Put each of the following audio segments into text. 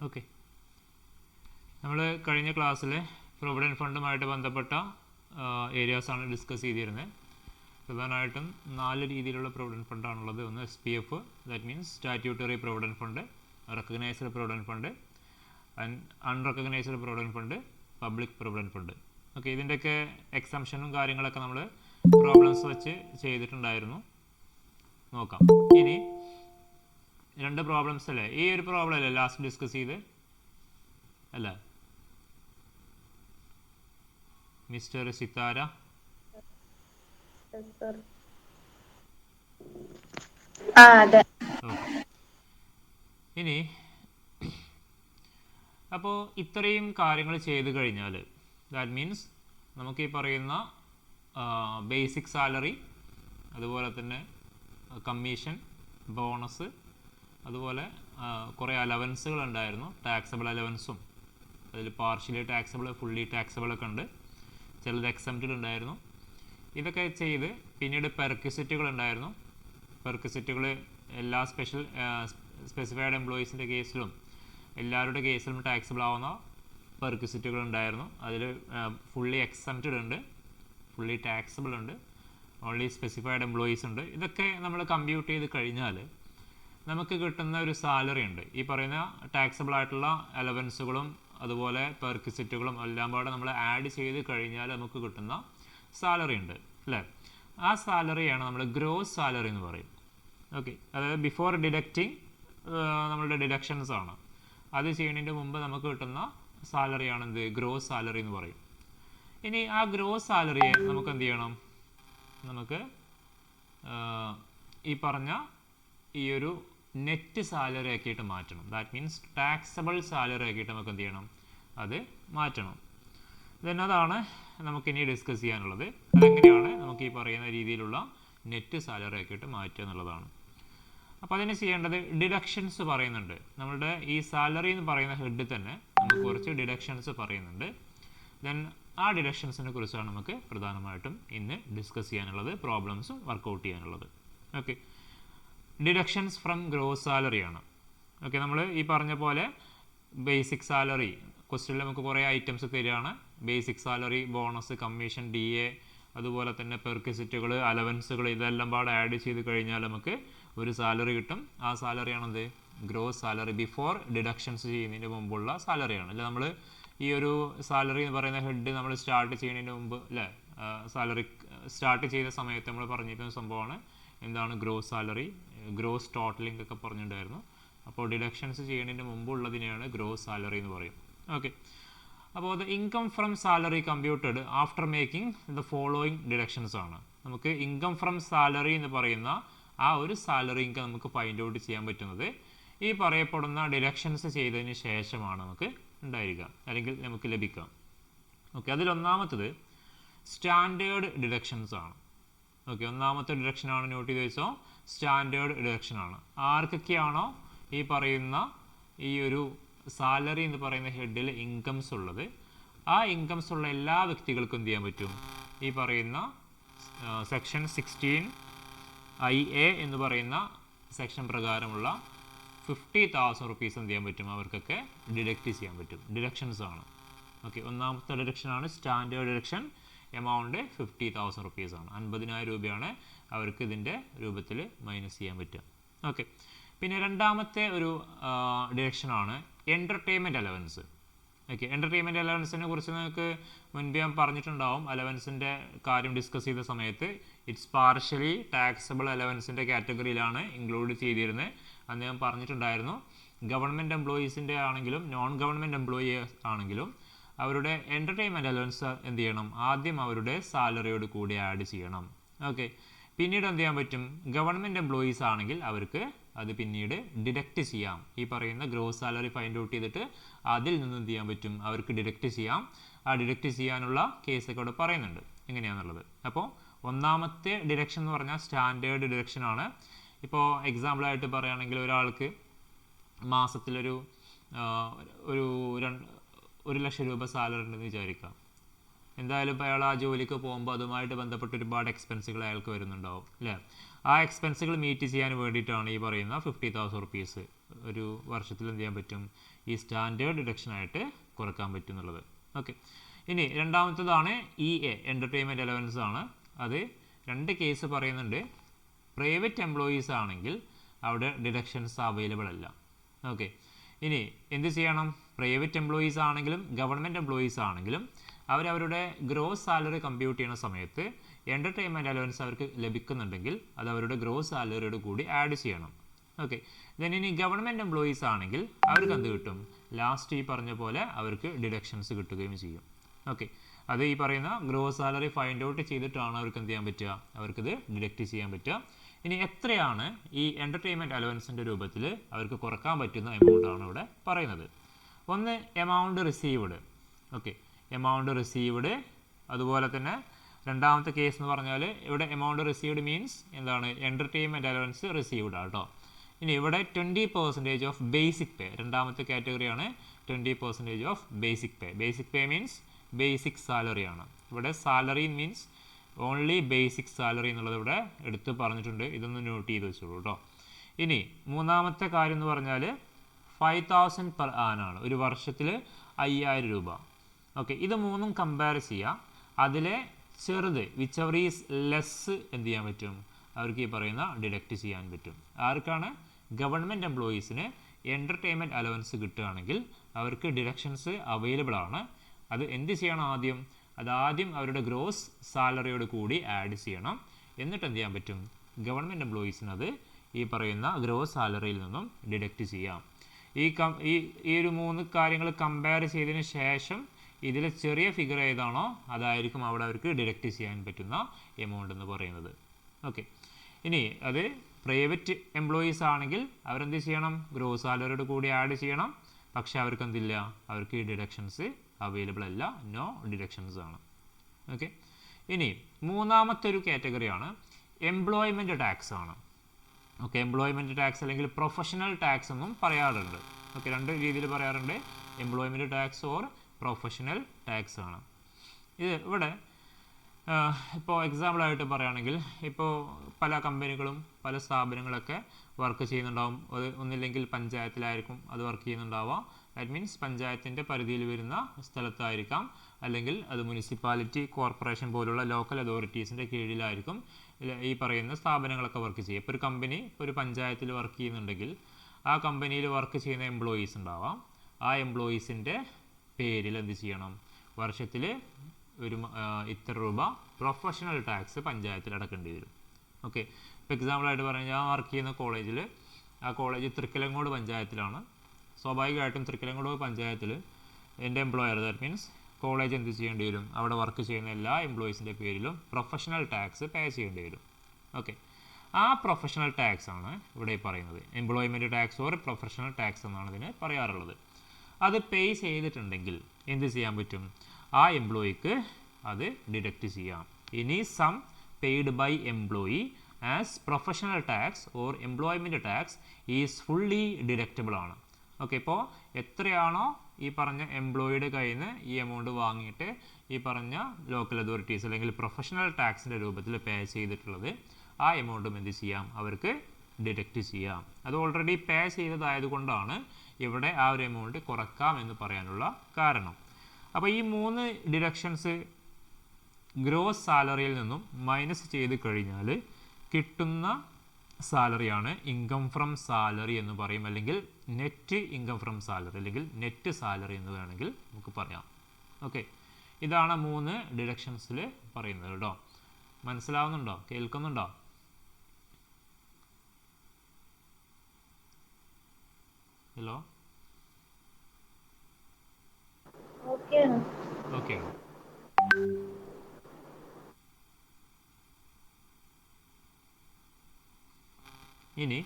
Okay, നമ്മൾ കഴിഞ്ഞ ക്ലാസ്സിൽ പ്രൊവിഡൻറ്റ് ഫണ്ടുമായിട്ട് ബന്ധപ്പെട്ട ഏരിയാസാണ് ഡിസ്കസ് ചെയ്തിരുന്നത്. പ്രധാനമായിട്ടും 4 രീതിയിലുള്ള പ്രൊവിഡൻറ്റ് ഫണ്ടാണുള്ളത്. ഒന്ന് SPF, that means statutory provident fund, recognised provident fund and unrecognised provident fund, public provident fund. Okay, ഇതിൻ്റെയൊക്കെ എക്സംഷനും കാര്യങ്ങളൊക്കെ നമ്മൾ പ്രോബ്ലംസ് വെച്ച് ചെയ്തിട്ടുണ്ടായിരുന്നു. നോക്കാം. ഇനി 2 പ്രോബ്ലംസ് അല്ലേ, ഈ ഒരു പ്രോബ്ലം അല്ലേ ലാസ്റ്റ് ഡിസ്കസ് ചെയ്ത് അല്ല മിസ്റ്റർ സിത്താര? ഇനി അപ്പോൾ ഇത്രയും കാര്യങ്ങൾ ചെയ്ത് കഴിഞ്ഞാൽ ദാറ്റ് മീൻസ് നമുക്ക് ഈ പറയുന്ന ബേസിക് സാലറി, അതുപോലെ തന്നെ കമ്മീഷൻ, ബോണസ്, അതുപോലെ കുറേ അലവൻസുകൾ ഉണ്ടായിരുന്നു. ടാക്സബിൾ അലവൻസും അതിൽ പാർഷ്യലി ടാക്സബിൾ, ഫുള്ളി ടാക്സബിൾ ഒക്കെ ഉണ്ട്, ചിലത് എക്സംപ്റ്റഡ് ഉണ്ടായിരുന്നു. ഇതൊക്കെ ചെയ്ത് പിന്നീട് പെർക്വിസിറ്റുകൾ ഉണ്ടായിരുന്നു. പെർക്വിസിറ്റുകൾ എല്ലാ സ്പെസിഫൈഡ് എംപ്ലോയീസിൻ്റെ കേസിലും എല്ലാവരുടെ കേസിലും ടാക്സബിൾ ആവുന്ന പെർക്വിസിറ്റുകൾ ഉണ്ടായിരുന്നു. അതിൽ ഫുള്ളി എക്സംപ്റ്റഡ് ഉണ്ട്, ഫുള്ളി ടാക്സബിൾ ഉണ്ട്, ഓൺലി സ്പെസിഫൈഡ് എംപ്ലോയീസ് ഉണ്ട്. ഇതൊക്കെ നമ്മൾ കമ്പ്യൂട്ട് ചെയ്ത് കഴിഞ്ഞാൽ നമുക്ക് കിട്ടുന്ന ഒരു സാലറി ഉണ്ട്. ഈ പറയുന്ന ടാക്സബിൾ ആയിട്ടുള്ള അലവൻസുകളും അതുപോലെ പെർക്വിസിറ്റുകളും എല്ലാം പാടെ നമ്മൾ ആഡ് ചെയ്ത് കഴിഞ്ഞാൽ നമുക്ക് കിട്ടുന്ന സാലറി ഉണ്ട് അല്ലേ. ആ സാലറിയാണ് നമ്മൾ ഗ്രോസ് സാലറി എന്ന് പറയും. ഓക്കെ, അതായത് ബിഫോർ ഡിഡക്റ്റിംഗ് നമ്മളുടെ ഡിഡക്ഷൻസ് ആണ്. അത് ചെയ്യുന്നതിൻ്റെ മുമ്പ് നമുക്ക് കിട്ടുന്ന സാലറിയാണ് എന്ത്, ഗ്രോസ് സാലറി എന്ന് പറയും. ഇനി ആ ഗ്രോസ് സാലറിയെ നമുക്ക് എന്ത് ചെയ്യണം, നമുക്ക് ഈ പറഞ്ഞ ഈ ഒരു നെറ്റ് സാലറി ആക്കിയിട്ട് മാറ്റണം. ദാറ്റ് മീൻസ് ടാക്സബിൾ സാലറി ആക്കിയിട്ട് നമുക്ക് എന്ത് ചെയ്യണം, അത് മാറ്റണം. ദെൻ അതാണ് നമുക്കിനി ഡിസ്കസ് ചെയ്യാനുള്ളത്. അതെങ്ങനെയാണ് നമുക്ക് ഈ പറയുന്ന രീതിയിലുള്ള നെറ്റ് സാലറി ആക്കിയിട്ട് മാറ്റുക എന്നുള്ളതാണ്. അപ്പോൾ അതിന് ചെയ്യേണ്ടത് ഡിഡക്ഷൻസ് പറയുന്നുണ്ട്. നമ്മളുടെ ഈ സാലറി എന്ന് പറയുന്ന ഹെഡിൽ തന്നെ നമുക്ക് കുറച്ച് ഡിഡക്ഷൻസ് പറയുന്നുണ്ട്. ദെൻ ആ ഡിഡക്ഷൻസിനെ കുറിച്ചാണ് നമുക്ക് പ്രധാനമായിട്ടും ഇന്ന് ഡിസ്കസ് ചെയ്യാനുള്ളത്, പ്രോബ്ലംസും വർക്കൗട്ട് ചെയ്യാനുള്ളത്. ഓക്കെ, ഡിഡക്ഷൻസ് ഫ്രം ഗ്രോസ് സാലറിയാണ്. ഓക്കെ, നമ്മൾ ഈ പറഞ്ഞ പോലെ ബേസിക് സാലറി ക്വസ്റ്റ്യനിൽ നമുക്ക് കുറേ ഐറ്റംസ് തരികയാണ്. Basic salary, bonus, commission, DA, അതുപോലെ തന്നെ പെർക്വിസിറ്റുകൾ, അലവൻസുകൾ, ഇതെല്ലാം പാടെ ആഡ് ചെയ്ത് കഴിഞ്ഞാൽ നമുക്ക് ഒരു സാലറി കിട്ടും. ആ സാലറിയാണത് ഗ്രോസ് സാലറി, ബിഫോർ ഡിഡക്ഷൻസ് ചെയ്യുന്നതിന് മുമ്പുള്ള സാലറിയാണ്. അല്ലെ, നമ്മൾ ഈ ഒരു സാലറി എന്ന് പറയുന്ന ഹെഡ് നമ്മൾ സ്റ്റാർട്ട് ചെയ്യുന്നതിന് മുമ്പ് അല്ലേ, സാലറി സ്റ്റാർട്ട് ചെയ്ത സമയത്ത് നമ്മൾ പറഞ്ഞിരുന്ന സംഭവമാണ് എന്താണ് ഗ്രോസ് സാലറി, ഗ്രോസ് ടോട്ടലിംഗ് ഒക്കെ പറഞ്ഞിട്ടുണ്ടായിരുന്നു. അപ്പോൾ ഡിഡക്ഷൻസ് ചെയ്യുന്നതിന് മുമ്പുള്ളതിനെയാണ് ഗ്രോസ് സാലറി എന്ന് പറയും. ഓക്കെ, അപ്പോൾ the income from salary computed after making the following deductions ആണ്. നമുക്ക് ഇൻകം ഫ്രം സാലറി എന്ന് പറയുന്ന ആ ഒരു സാലറി ഇൻകം നമുക്ക് ഫൈൻഡ് ഔട്ട് ചെയ്യാൻ പറ്റുന്നത് ഈ പറയപ്പെടുന്ന ഡിഡക്ഷൻസ് ചെയ്തതിന് ശേഷമാണ് നമുക്ക് ഉണ്ടായിരിക്കുക, അല്ലെങ്കിൽ നമുക്ക് ലഭിക്കാം. ഓക്കെ, അതിലൊന്നാമത്തത് സ്റ്റാൻഡേർഡ് ഡിഡക്ഷൻസ് ആണ്. ഓക്കെ, ഒന്നാമത്തെ ഡിഡക്ഷനാണ്, നോട്ട് ചെയ്ത് വെച്ചോ, സ്റ്റാൻഡേർഡ് ഡിഡക്ഷനാണ്. ആർക്കൊക്കെയാണോ ഈ പറയുന്ന ഈ ഒരു സാലറി എന്ന് പറയുന്ന ഹെഡിൽ ഇൻകംസ് ഉള്ളത്, ആ ഇൻകംസ് ഉള്ള എല്ലാ വ്യക്തികൾക്കും എന്ത് ചെയ്യാൻ പറ്റും, ഈ പറയുന്ന സെക്ഷൻ 16IA എന്ന് പറയുന്ന സെക്ഷൻ പ്രകാരമുള്ള 50,000 റുപ്പീസ് എന്ത് ചെയ്യാൻ പറ്റും, അവർക്കൊക്കെ ഡിഡക്റ്റ് ചെയ്യാൻ പറ്റും. ഡിഡക്ഷൻസ് ആണ്. ഓക്കെ, ഒന്നാമത്തെ ഡിഡക്ഷനാണ് സ്റ്റാൻഡേർഡ് ഡിഡക്ഷൻ. എമൗണ്ട് 50,000 റുപ്പീസ് ആണ്, 50,000 രൂപയാണ് അവർക്ക് ഇതിൻ്റെ രൂപത്തിൽ മൈനസ് ചെയ്യാൻ പറ്റുക. ഓക്കെ, പിന്നെ രണ്ടാമത്തെ ഒരു ഡിഡക്ഷനാണ് എൻ്റർടൈൻമെൻറ്റ് അലവൻസ്. ഓക്കെ, എൻ്റർടൈൻമെൻറ്റ് അലവൻസിനെ കുറിച്ച് നിങ്ങൾക്ക് മുൻപേ ഞാൻ പറഞ്ഞിട്ടുണ്ടാവും. അലവൻസിൻ്റെ കാര്യം ഡിസ്കസ് ചെയ്ത സമയത്ത് ഇറ്റ്സ് പാർഷ്യലി ടാക്സബിൾ അലവൻസിൻ്റെ കാറ്റഗറിയിലാണ് ഇൻക്ലൂഡ് ചെയ്തിരുന്നത്. അന്ന് ഞാൻ പറഞ്ഞിട്ടുണ്ടായിരുന്നു. ഗവൺമെൻറ് എംപ്ലോയീസിൻ്റെ ആണെങ്കിലും നോൺ ഗവൺമെൻറ് എംപ്ലോയീസ് ആണെങ്കിലും അവരുടെ എൻ്റർടൈൻമെൻറ്റ് അലവൻസ് എന്ത് ചെയ്യണം, ആദ്യം അവരുടെ സാലറിയോട് കൂടി ആഡ് ചെയ്യണം. ഓക്കെ, പിന്നീട് എന്ത് ചെയ്യാൻ പറ്റും, ഗവൺമെൻറ് എംപ്ലോയീസ് ആണെങ്കിൽ അവർക്ക് അത് പിന്നീട് ഡിഡക്റ്റ് ചെയ്യാം. ഈ പറയുന്ന ഗ്രോസ് സാലറി ഫൈൻഡ് ഔട്ട് ചെയ്തിട്ട് അതിൽ നിന്ന് എന്ത് ചെയ്യാൻ പറ്റും, അവർക്ക് ഡിഡക്റ്റ് ചെയ്യാം. ആ ഡിഡക്റ്റ് ചെയ്യാനുള്ള കേസൊക്കെ അവിടെ പറയുന്നുണ്ട് എങ്ങനെയാണെന്നുള്ളത്. അപ്പോൾ ഒന്നാമത്തെ ഡിഡക്ഷൻ എന്ന് പറഞ്ഞാൽ സ്റ്റാൻഡേർഡ് ഡിഡക്ഷൻ ആണ്. ഇപ്പോൾ എക്സാമ്പിളായിട്ട് പറയുകയാണെങ്കിൽ ഒരാൾക്ക് മാസത്തിലൊരു 1,00,000 രൂപ സാലറി ഉണ്ടെന്ന് വിചാരിക്കാം. എന്തായാലും ഇപ്പോൾ അയാൾ ആ ജോലിക്ക് പോകുമ്പോൾ അതുമായിട്ട് ബന്ധപ്പെട്ട് ഒരുപാട് എക്സ്പെൻസുകൾ അയാൾക്ക് വരുന്നുണ്ടാവും അല്ലേ. ആ എക്സ്പെൻസുകൾ മീറ്റ് ചെയ്യാൻ വേണ്ടിയിട്ടാണ് ഈ പറയുന്ന 50,000 റുപ്പീസ് ഒരു വർഷത്തിൽ എന്ത് ചെയ്യാൻ പറ്റും, ഈ സ്റ്റാൻഡേർഡ് ഡിഡക്ഷനായിട്ട് കുറക്കാൻ പറ്റും എന്നുള്ളത്. ഓക്കെ, ഇനി രണ്ടാമത്തേതാണ് EA, എൻ്റർടൈൻമെൻറ്റ് അലവൻസ് ആണ്. അത് 2 കേസ് പറയുന്നുണ്ട്. പ്രൈവറ്റ് എംപ്ലോയീസ് ആണെങ്കിൽ അവിടെ ഡിഡക്ഷൻസ് അവൈലബിൾ അല്ല. ഓക്കെ, ഇനി എന്ത് ചെയ്യണം, പ്രൈവറ്റ് എംപ്ലോയീസ് ആണെങ്കിലും ഗവൺമെൻറ് എംപ്ലോയീസ് ആണെങ്കിലും അവരവരുടെ ഗ്രോസ് സാലറി കമ്പ്യൂട്ട് ചെയ്യുന്ന സമയത്ത് എൻ്റർടൈൻമെൻറ്റ് അലവൻസ് അവർക്ക് ലഭിക്കുന്നുണ്ടെങ്കിൽ അത് അവരുടെ ഗ്രോസ് സാലറിയോട് കൂടി ആഡ് ചെയ്യണം. ഓക്കെ, ദെൻ ഇനി ഗവൺമെൻറ് എംപ്ലോയീസ് ആണെങ്കിൽ അവർക്ക് എന്ത് കിട്ടും, ലാസ്റ്റ് ഈ പറഞ്ഞ പോലെ അവർക്ക് ഡിഡക്ഷൻസ് കിട്ടുകയും ചെയ്യും. ഓക്കെ, അത് ഈ പറയുന്ന ഗ്രോസ് സാലറി ഫൈൻഡ് ഔട്ട് ചെയ്തിട്ടാണ് അവർക്ക് എന്ത് ചെയ്യാൻ പറ്റുക, അവർക്കിത് ഡിഡക്റ്റ് ചെയ്യാൻ പറ്റുക. ഇനി എത്രയാണ് ഈ എൻ്റർടൈൻമെൻറ്റ് അലവൻസിൻ്റെ രൂപത്തിൽ അവർക്ക് കുറക്കാൻ പറ്റുന്ന എമൗണ്ടാണ് ഇവിടെ പറയുന്നത്. ഒന്ന് amount received. Okay, amount received. അതുപോലെ തന്നെ രണ്ടാമത്തെ കേസ് എന്ന് പറഞ്ഞാൽ ഇവിടെ എമൗണ്ട് റിസീവ്ഡ് മീൻസ് എന്താണ്, എൻ്റർടൈൻമെൻറ്റ് അലവൻസ് റിസീവ്ഡ് ആട്ടോ. ഇനി ഇവിടെ 20% ഓഫ് ബേസിക് പേ, രണ്ടാമത്തെ കാറ്റഗറിയാണ് 20% of basic pay. Basic pay means basic സാലറിയാണ്. ഇവിടെ salary means only basic salary എന്നുള്ളത് ഇവിടെ എടുത്ത് പറഞ്ഞിട്ടുണ്ട്. ഇതൊന്ന് നോട്ട് ചെയ്ത് വെച്ചോളൂ കേട്ടോ. ഇനി മൂന്നാമത്തെ കാര്യം എന്ന് പറഞ്ഞാൽ 5,000 പെർ ആനാണ്, ഒരു വർഷത്തിൽ 5,000 രൂപ. ഓക്കെ, ഇത് മൂന്നും കമ്പയർ ചെയ്യുക. അതിലെ ചെറുത് വിച്ച് എവർ ഈസ് ലെസ് എന്ത് ചെയ്യാൻ പറ്റും, അവർക്ക് ഈ പറയുന്ന ഡിഡക്റ്റ് ചെയ്യാൻ പറ്റും. ആർക്കാണ്, ഗവൺമെൻറ് എംപ്ലോയീസിന് എൻ്റർടൈൻമെൻറ്റ് അലവൻസ് കിട്ടുകയാണെങ്കിൽ അവർക്ക് ഡിഡക്ഷൻസ് അവൈലബിൾ ആണ്. അത് എന്ത് ചെയ്യണം, ആദ്യം അവരുടെ ഗ്രോസ് സാലറിയോട് കൂടി ആഡ് ചെയ്യണം. എന്നിട്ട് എന്ത് ചെയ്യാൻ പറ്റും, ഗവൺമെൻറ് എംപ്ലോയീസിന് അത് ഈ പറയുന്ന ഗ്രോസ് സാലറിയിൽ നിന്നും ഡിഡക്റ്റ് ചെയ്യാം. ഈ ഒരു 3 കാര്യങ്ങൾ കമ്പയർ ചെയ്തതിന് ശേഷം ഇതിൽ ചെറിയ ഫിഗർ ഏതാണോ അതായിരിക്കും അവിടെ അവർക്ക് ഡിഡക്റ്റ് ചെയ്യാൻ പറ്റുന്ന എമൗണ്ട് എന്ന് പറയുന്നത്. ഓക്കെ, ഇനി അത് പ്രൈവറ്റ് എംപ്ലോയീസ് ആണെങ്കിൽ അവരെന്ത് ചെയ്യണം, ഗ്രോസ് സാലറിയോട് കൂടി ആഡ് ചെയ്യണം. പക്ഷേ അവർക്ക് എന്തില്ല, അവർക്ക് ഈ ഡിഡക്ഷൻസ് അവൈലബിൾ അല്ല, നോ ഡിഡക്ഷൻസ് ആണ്. ഓക്കെ, ഇനി മൂന്നാമത്തെ ഒരു കാറ്റഗറിയാണ് എംപ്ലോയ്മെൻറ്റ് ടാക്സ് ആണ്. ഓക്കെ, എംപ്ലോയ്മെൻറ്റ് ടാക്സ് അല്ലെങ്കിൽ പ്രൊഫഷണൽ ടാക്സ് എന്നും പറയാറുണ്ട്. ഓക്കെ, 2 രീതിയിൽ പറയാറുണ്ട്, employment tax or professional tax ആണ്. ഇത് ഇവിടെ ഇപ്പോൾ എക്സാമ്പിളായിട്ട് പറയുകയാണെങ്കിൽ ഇപ്പോൾ പല കമ്പനികളും പല സ്ഥാപനങ്ങളൊക്കെ വർക്ക് ചെയ്യുന്നുണ്ടാവും. അത് ഒന്നില്ലെങ്കിൽ പഞ്ചായത്തിലായിരിക്കും അത് വർക്ക് ചെയ്യുന്നുണ്ടാവുക. ദാറ്റ് മീൻസ് പഞ്ചായത്തിൻ്റെ പരിധിയിൽ വരുന്ന സ്ഥലത്തായിരിക്കാം, അല്ലെങ്കിൽ അത് മുനിസിപ്പാലിറ്റി, കോർപ്പറേഷൻ പോലുള്ള ലോക്കൽ അതോറിറ്റീസിൻ്റെ കീഴിലായിരിക്കും ഈ പറയുന്ന സ്ഥാപനങ്ങളൊക്കെ വർക്ക് ചെയ്യുക. ഇപ്പോൾ ഒരു കമ്പനി ഒരു പഞ്ചായത്തിൽ വർക്ക് ചെയ്യുന്നുണ്ടെങ്കിൽ ആ കമ്പനിയിൽ വർക്ക് ചെയ്യുന്ന എംപ്ലോയീസ് ഉണ്ടാവാം. ആ എംപ്ലോയീസിൻ്റെ പേരിൽ എന്ത് ചെയ്യണം, വർഷത്തിൽ ഒരു ഇത്ര രൂപ പ്രൊഫഷണൽ ടാക്സ് പഞ്ചായത്തിൽ അടക്കേണ്ടി വരും. ഓക്കെ, ഇപ്പോൾ എക്സാമ്പിളായിട്ട് പറഞ്ഞാൽ ഞാൻ വർക്ക് ചെയ്യുന്ന കോളേജിൽ, ആ കോളേജ് തൃക്കലങ്ങോട് പഞ്ചായത്തിലാണ്. സ്വാഭാവികമായിട്ടും തൃക്കലങ്ങോട് പഞ്ചായത്തിൽ എൻ്റെ എംപ്ലോയർ, ദാറ്റ് മീൻസ് കോളേജ് എന്ത് ചെയ്യേണ്ടി വരും, അവിടെ വർക്ക് ചെയ്യുന്ന എല്ലാ എംപ്ലോയീസിൻ്റെ പേരിലും പ്രൊഫഷണൽ ടാക്സ് പേ ചെയ്യേണ്ടി വരും. ഓക്കെ, ആ പ്രൊഫഷണൽ ടാക്സ് ആണ് ഇവിടെ പറയുന്നത്. Employment tax or professional tax എന്നാണ് ഇതിന് പറയാറുള്ളത്. അത് പേ ചെയ്തിട്ടുണ്ടെങ്കിൽ എന്ത് ചെയ്യാൻ പറ്റും, ആ എംപ്ലോയിക്ക് അത് ഡിഡക്റ്റ് ചെയ്യാം. ഇനി sum paid by employee as professional tax or employment tax is fully deductible ആണ്. ഓക്കെ, ഇപ്പോൾ എത്രയാണോ ഈ പറഞ്ഞ എംപ്ലോയിയുടെ കയ്യിൽ നിന്ന് ഈ എമൗണ്ട് വാങ്ങിയിട്ട് ഈ പറഞ്ഞ ലോക്കൽ അതോറിറ്റീസ് അല്ലെങ്കിൽ പ്രൊഫഷണൽ ടാക്സിൻ്റെ രൂപത്തിൽ പേ ചെയ്തിട്ടുള്ളത്, ആ എമൗണ്ടും എന്ത് ചെയ്യാം, അവർക്ക് ഡിഡക്റ്റ് ചെയ്യാം. അത് ഓൾറെഡി പേ ചെയ്തതായതുകൊണ്ടാണ് ഇവിടെ ആ ഒരു എമൗണ്ട് കുറക്കാം എന്ന് പറയാനുള്ള കാരണം. അപ്പോൾ ഈ 3 ഡിഡക്ഷൻസ് ഗ്രോസ് സാലറിയിൽ നിന്നും മൈനസ് ചെയ്ത് കഴിഞ്ഞാൽ കിട്ടുന്ന സാലറിയാണ് ഇൻകം ഫ്രം സാലറി എന്ന് പറയും, അല്ലെങ്കിൽ നെറ്റ് ഇൻകം ഫ്രം സാലറി, അല്ലെങ്കിൽ നെറ്റ് സാലറി എന്ന് വേണമെങ്കിൽ നമുക്ക് പറയാം. ഓക്കെ, ഇതാണ് 3 ഡിഡക്ഷൻസിൽ പറയുന്നത് കേട്ടോ. മനസ്സിലാവുന്നുണ്ടോ, കേൾക്കുന്നുണ്ടോ? Hello, okay. ഇനി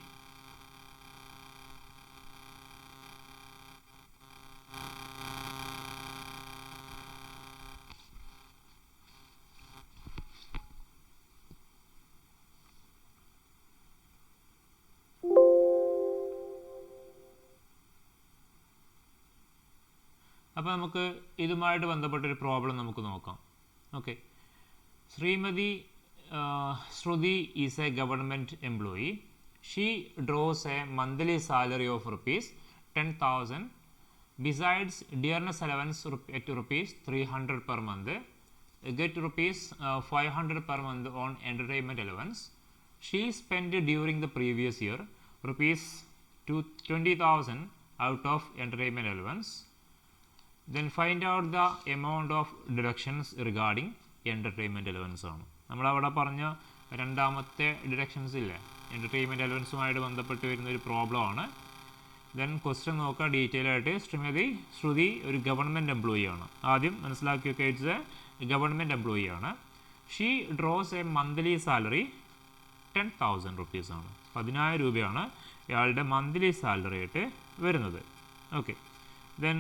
അപ്പോൾ നമുക്ക് ഇതുമായിട്ട് ബന്ധപ്പെട്ടൊരു പ്രോബ്ലം നമുക്ക് നോക്കാം. Okay, Shrimati Shruti is a government employee She draws a monthly salary of rupees 10,000 besides dearness allowance at rupees 300 per month, get rupees 500 per month on entertainment allowance. She spent during the previous year rupees 20,000 out of entertainment allowance. Then find out the amount of deductions regarding entertainment allowance ആണ്. നമ്മളവിടെ പറഞ്ഞ രണ്ടാമത്തെ deductions ഇല്ലേ, entertainment അലവൻസുമായിട്ട് ബന്ധപ്പെട്ട് വരുന്ന ഒരു പ്രോബ്ലമാണ്. Then question നോക്കുക ഡീറ്റെയിൽ ആയിട്ട്. ശ്രുതി ഒരു ഗവൺമെൻറ് എംപ്ലോയി ആണ്. ആദ്യം മനസ്സിലാക്കി വെക്കുക, ഇറ്റ്സ് എ ഗവൺമെൻറ് എംപ്ലോയി ആണ്. She draws A monthly salary 10,000 rupees ആണ്. 10,000 രൂപയാണ് ഇയാളുടെ മന്ത്ലി സാലറി ആയിട്ട് വരുന്നത്. ഓക്കെ. ദെൻ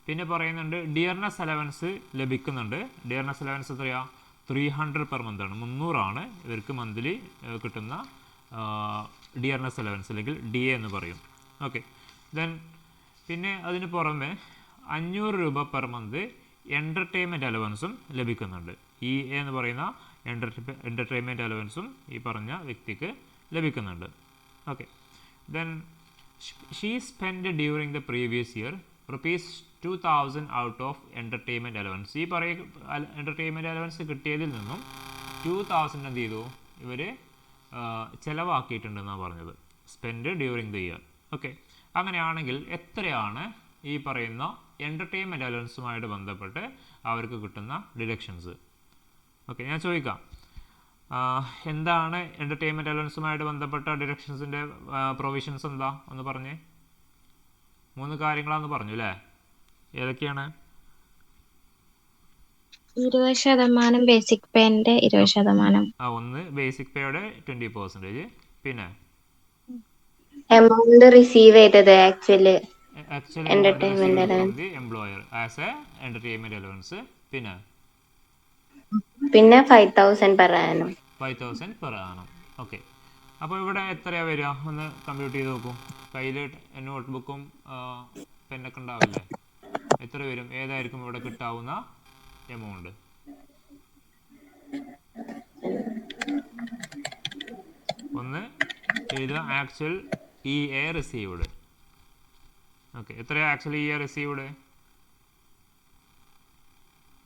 പിന്നെ പറയുന്നുണ്ട് ഡിയർനെസ് അലവൻസ് ലഭിക്കുന്നുണ്ട്. ഡിയർനെസ് അലവൻസ് എത്രയാണ്? 300 പെർ മന്ത് ആണ്. 300 ആണ് ഇവർക്ക് മന്ത്ലി കിട്ടുന്ന ഡിയർനെസ് അലവൻസ്, അല്ലെങ്കിൽ DA എന്ന് പറയും. ഓക്കെ. ദെൻ പിന്നെ അതിന് പുറമെ 500 രൂപ പെർ മന്ത് എൻ്റർടൈൻമെൻറ്റ് അലവൻസും ലഭിക്കുന്നുണ്ട്. EA എന്ന് പറയുന്ന എൻ്റർടൈൻമെൻറ്റ് അലവൻസും ഈ പറഞ്ഞ വ്യക്തിക്ക് ലഭിക്കുന്നുണ്ട്. Okay. Then she spend during the previous year rupees 2,000 out of entertainment allowance. ഈ എൻ്റർടൈൻമെൻറ്റ് അലവൻസ് കിട്ടിയതിൽ നിന്നും 2,000 എന്ത് ചെയ്തു, ഇവർ ചിലവാക്കിയിട്ടുണ്ടെന്നാണ് പറഞ്ഞത്. Spend during the year. Okay. അങ്ങനെയാണെങ്കിൽ എത്രയാണ് ഈ പറയുന്ന എൻ്റർടൈൻമെൻറ്റ് അലവൻസുമായിട്ട് ബന്ധപ്പെട്ട് അവർക്ക് കിട്ടുന്ന ഡിഡക്ഷൻസ്? ഓക്കെ, ഞാൻ ചോദിക്കാം, എന്താണ് എൻ്റർടൈൻമെൻറ്റ് അലവൻസുമായിട്ട് ബന്ധപ്പെട്ട ഡിഡക്ഷൻസിൻ്റെ പ്രൊവിഷൻസ് എന്താ ഒന്ന് പറഞ്ഞേ. 3 കാര്യങ്ങളാന്ന് പറഞ്ഞു അല്ലേ? ഏതൊക്കെയാണ്? 20% ബേസിക് പേന്റെ 20%. ഒന്ന് ബേസിക് പേയുടെ 20%. പിന്നെ എമൗണ്ട് റിസീവ് ചെയ്തത് actually entertainment from the employer as A entertainment allowance. പിന്നെ 5,000 per annum. 5,000 per annum. Okay. അപ്പോൾ ഇവിടെ എത്രയാണ് വരിക ഒന്ന് കമ്പ്യൂട്ട് ചെയ്ത് നോക്കും. കയ്യിൽ നോട്ട് ബുക്കും പെന്നൊക്കെ ഉണ്ടാവില്ലേ? എത്ര വരും? ഏതായിരിക്കും ഇവിടെ കിട്ടാവുന്ന എമൗണ്ട്? ഒന്ന് എഴുതുക, ആക്ച്വൽ EA റിസീവ്ഡ്. ഓക്കെ. എത്രയാണ് ആക്ച്വൽ EA റിസീവ്ഡ്?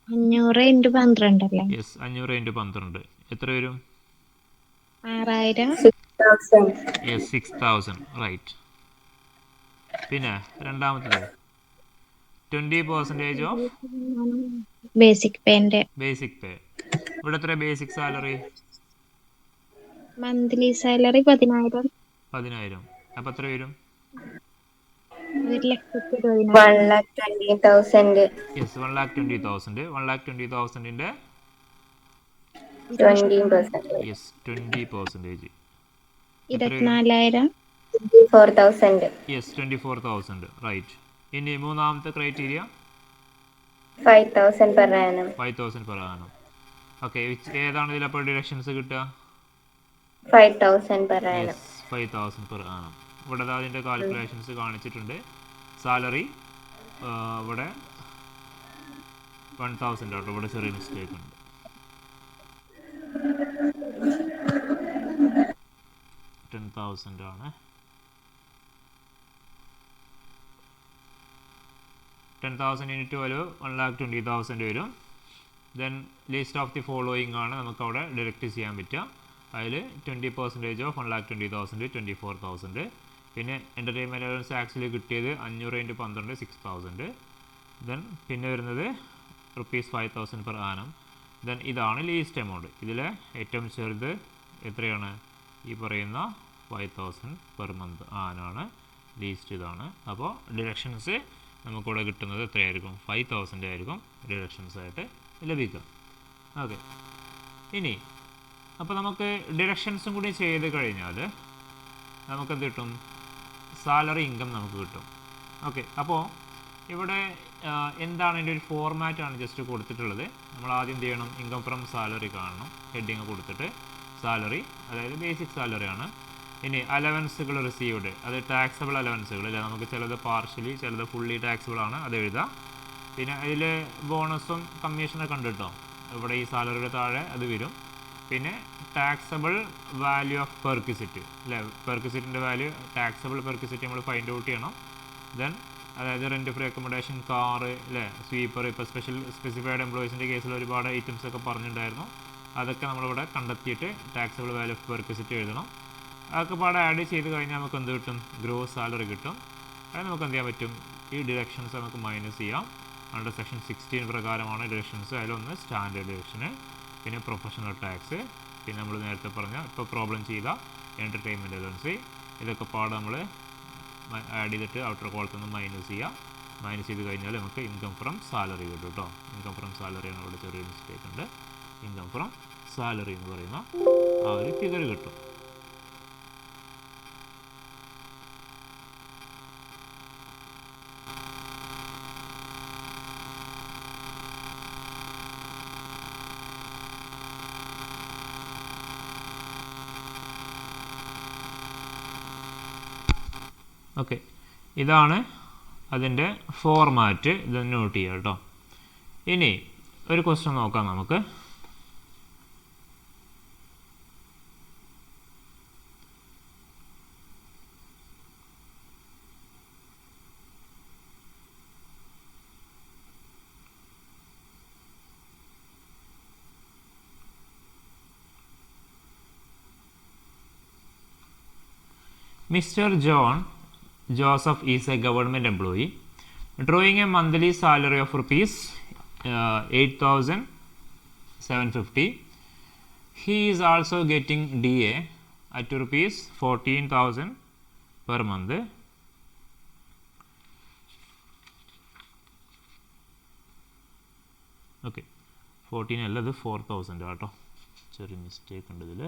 500 × 12 അല്ലേ? യെസ്, 500 × 12 എത്ര വരും? 6,000. 6,000. യെസ്, 6,000. റൈറ്റ്. പിന്നെ രണ്ടാമത്തത് 20% ഓഫ് ബേസിക് പേന്റെ. Basic pay. ഇവിടെ എത്ര ബേസിക് സാലറി? Monthly salary 10,000. 10,000. അപ്പോൾ എത്ര വരും? 1,20,000. 1,20,000. യെസ്, 1,20,000. 1,20,000ൻ്റെ 20%. യെസ് 20%. 24,000. 24,000. യെസ് 24,000. റൈറ്റ്. ഇനി മൂന്നാമത്തെ criteria 5,000 per annum. 5,000 per annum. Okay. ഏതാണ് ഇതിൽ അപ്പോൾ ഡിഡക്ഷൻസ് കിട്ടുക? 5,000 per annum. Yes 5,000 per annum. ഇവിടെ അതിൻ്റെ കാൽക്കുലേഷൻസ് കാണിച്ചിട്ടുണ്ട്. സാലറി ഇവിടെ 1,000 ആട്ടോ. ഇവിടെ ചെറിയ മിസ്റ്റേക്ക് ഉണ്ട്. 10,000 ആണ്. 10,000 × 12 1,20,000 വരും. Then list of the following ആണ് നമുക്കവിടെ ഡിഡക്റ്റ് ചെയ്യാൻ പറ്റുക. അതിൽ 20% ഓഫ് 1,20,000 24,000. പിന്നെ എൻ്റർടൈൻമെൻറ്റ് അലവൻസ് ആക്ച്വലി കിട്ടിയത് 500 × 12 6,000. ദെൻ പിന്നെ വരുന്നത് rupees 5,000 per annum. ദെൻ ഇതാണ് ലീസ്റ്റ് എമൗണ്ട്. ഇതിൽ ഏറ്റവും ചെറുത് എത്രയാണ്? ഈ പറയുന്ന 5,000 per month ആണ് ലീസ്റ്റ്. ഇതാണ്. അപ്പോൾ ഡിഡക്ഷൻസ് നമുക്കിവിടെ കിട്ടുന്നത് എത്രയായിരിക്കും? 5,000 ആയിരിക്കും ഡിഡക്ഷൻസ് ആയിട്ട് ലഭിക്കുക. ഓക്കെ. ഇനി അപ്പോൾ നമുക്ക് ഡിഡക്ഷൻസും കൂടി ചെയ്ത് കഴിഞ്ഞാൽ നമുക്കെന്ത് കിട്ടും? സാലറി ഇൻകം നമുക്ക് കിട്ടും. ഓക്കെ. അപ്പോൾ ഇവിടെ എന്താണ് ഇതിൻ്റെ ഒരു ഫോർമാറ്റാണ് ജസ്റ്റ് കൊടുത്തിട്ടുള്ളത്. നമ്മൾ ആദ്യം എന്ത് ചെയ്യണം? ഇൻകം ഫ്രം സാലറി കാണണം. ഹെഡിങ് കൊടുത്തിട്ട് സാലറി, അതായത് ബേസിക് സാലറിയാണ്. ഇനി അലവൻസുകൾ റിസീവ്ഡ്, അത് ടാക്സബിൾ അലവൻസുകൾ അല്ലേ? നമുക്ക് ചിലത് പാർഷ്യലി, ചിലത് ഫുള്ളി ടാക്സബിൾ ആണ്, അത് എഴുതാം. പിന്നെ അതിൽ ബോണസും കമ്മീഷനൊക്കെ ഉണ്ട് കേട്ടോ. ഇവിടെ ഈ സാലറിയുടെ താഴെ അത് വരും. പിന്നെ ടാക്സബിൾ വാല്യൂ ഓഫ് പെർക്വിസിറ്റ് അല്ലേ, പെർക്വിസിറ്റിൻ്റെ വാല്യൂ ടാക്സബിൾ പെർക്വിസിറ്റ് നമ്മൾ ഫൈൻഡ് ഔട്ട് ചെയ്യണം. ദെൻ അതായത് റെൻറ്റ് ഫ്രീ അക്കോമഡേഷൻ, കാറ് അല്ലേ, സ്വീപ്പർ, ഇപ്പോൾ സ്പെസിഫൈഡ് എംപ്ലോയീസിൻ്റെ കേസിൽ ഒരുപാട് ഐറ്റംസ് ഒക്കെ പറഞ്ഞിട്ടുണ്ടായിരുന്നു. അതൊക്കെ നമ്മളിവിടെ കണ്ടെത്തിയിട്ട് ടാക്സബിൾ വാല്യൂ ഓഫ് പെർക്വിസിറ്റ് എഴുതണം. അതൊക്കെ പാടെ ആഡ് ചെയ്ത് കഴിഞ്ഞാൽ നമുക്ക് എന്ത് കിട്ടും, ഗ്രോസ് സാലറി കിട്ടും. അത് നമുക്ക് എന്ത് ചെയ്യാൻ പറ്റും, ഈ ഡിഡക്ഷൻസ് നമുക്ക് മൈനസ് ചെയ്യാം. അണ്ടർ സെക്ഷൻ 16 പ്രകാരമാണ് ഡിഡക്ഷൻസ്. അതിലൊന്ന് സ്റ്റാൻഡേർഡ് ഡിഡക്ഷന്, പിന്നെ പ്രൊഫഷണൽ ടാക്സ്, പിന്നെ നമ്മൾ നേരത്തെ പറഞ്ഞ ഇപ്പോൾ പ്രോബ്ലം ചെയ്ത എൻ്റർടൈൻമെൻറ്റ് അലവൻസ്, ഇതൊക്കെ പാടെ നമ്മൾ ആഡ് ചെയ്തിട്ട് ഔട്ടർ കോളത്തിൽ നിന്ന് മൈനസ് ചെയ്യാം. മൈനസ് ചെയ്ത് കഴിഞ്ഞാൽ നമുക്ക് ഇൻകം ഫ്രം സാലറി കിട്ടും കേട്ടോ. ഇൻകം ഫ്രം സാലറിയാണ് ഇവിടെ ചെറിയൊരു മിസ്റ്റേക്ക് ഉണ്ട്. ഇൻകം ഫ്രം സാലറി എന്ന് പറയുന്ന ആ ഒരു ഫിഗർ കിട്ടും. ഓക്കെ, ഇതാണ് അതിൻ്റെ ഫോർമാറ്റ്. ഇത് നോട്ട് ചെയ്യുക കേട്ടോ. ഇനി ഒരു ക്വസ്റ്റ്യൻ നോക്കാം നമുക്ക്. Mr. John Joseph is a government employee drawing a monthly salary of rupees 8,750. He is also getting DA at rupees 14,000 per month. Okay, 14 അല്ല, ഇത് 4,000 കേട്ടോ. ചെറിയ മിസ്റ്റേക്ക് ഉണ്ട് ഇതിൽ.